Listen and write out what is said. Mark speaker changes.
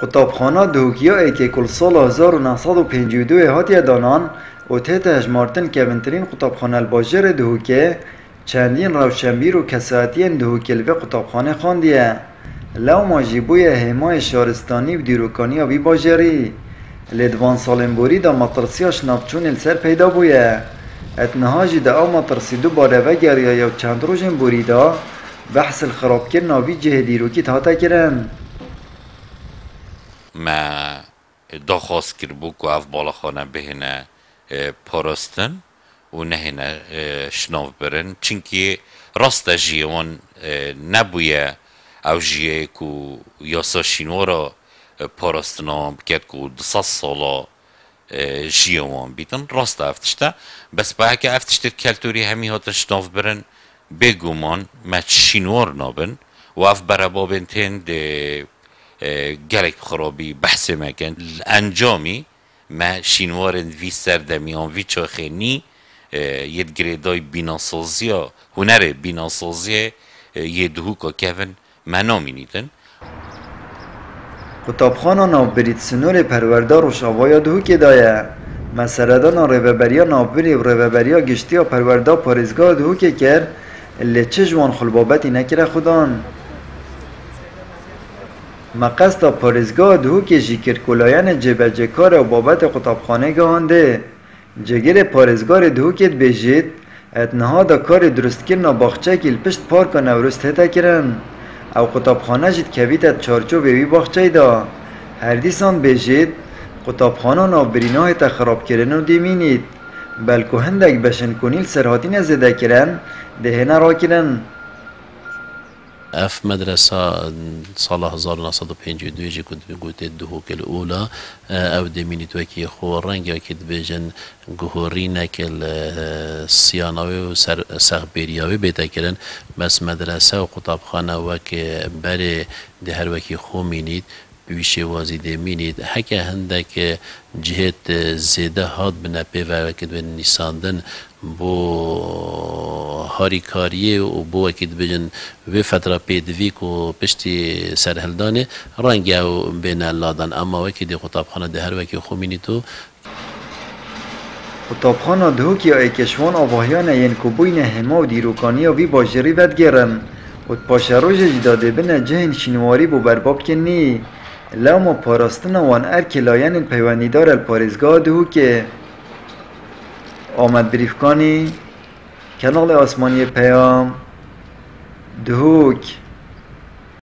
Speaker 1: قطابخانه دهوکیایی که کل سال 1952 هاتیه دانان و تحت هجمارتن که بنترین قطابخانه الباجر دهوکه چندین روشنبیر و کساتین دهوکلوه قطابخانه خواندیه. لو ماجیبوی همای شارستانی و دیروکانی آبی باجری لدوان سالن بوری دا مطرسیاش نابچون السر پیدا بویه. اتنهاجی دا او مطرسی دو باره و گریه یا چند روژن بوری دا بحث الخراب کرن آبی جه دیروکی تاتا کرن.
Speaker 2: ما داخواست کرد بو که اف بالاخانه بهنه پاراستن و نهنه شناف برن چنکه راست جیوان نبویه او جیه که یاسا شینوارا پاراستنا بکرد که 200 سالا جیوان بیتن راست افتشته بس به که افتشته کلتوری همی هاتا شناف برن بگومان ما شینوار نابن و اف برابابن تین ده گلک خرابی بحث مکن انجامی ما شینوارن وی سردمیان وی چاخینی ید گریدای بیناسازی ها هنر بیناسازی یدهوکا کهون ما نامینیدن.
Speaker 1: قطابخانه نابرید سنور پروردار و شوایا دهوکی دایه مسردان روبریا نابری و روبریا گشتی و پروردار پارزگاه دهوکی کرد اللي چه جوان خلبابتی نکره خودان. مقصد پارزگاه دهوکی جیکر کلاین جبجه کار و بابت قطابخانه گهانده جگر پارزگار دهوکت بیجید اتنها دا کار درست کرن و باخچه که الپشت پارک و نورست هتا کرن او قطابخانه جید کویت چارچو بیوی باخچه دا هر دیسان بیجید قطابخانه نابریناه تا خراب کرن و دیمینید بلکه هندک بشن کنیل سرهاتین زده کرن دهنه را کرن.
Speaker 3: اف مدرسه سال 1952 جی كنت بقولت الدهوك الاولى او دميني توكي خو رنگا كد بجن جهورينا كل صيانوي و سغبيرياوي بيتا كرن بس مدرسه و قطابخانه وك بري ده هر وكي خو مينيد بویشه وازی دمینید حکه هندک جهت زیده هاد بنا پیوه وکد به نیساندن بو هاریکاریه و بو وکد بجن و فتره پیدوی که پشتی سرهلدانه رنگ او بین اللادن اما وکد قطابخانه ده هر وکی خومینی تو
Speaker 1: قطابخانه دهوکی ای کشوان آواهیان این کبوین همه و دیروکانی و بی باجری بدگرن و پاشروج جداده بنا جهن شنواری بو برباب کنی لو ما پاراستن وان ارکلاین پیوندیدار الپارزگاه دهوکه آمد بریفکانی کنال آسمانی پیام دهوک.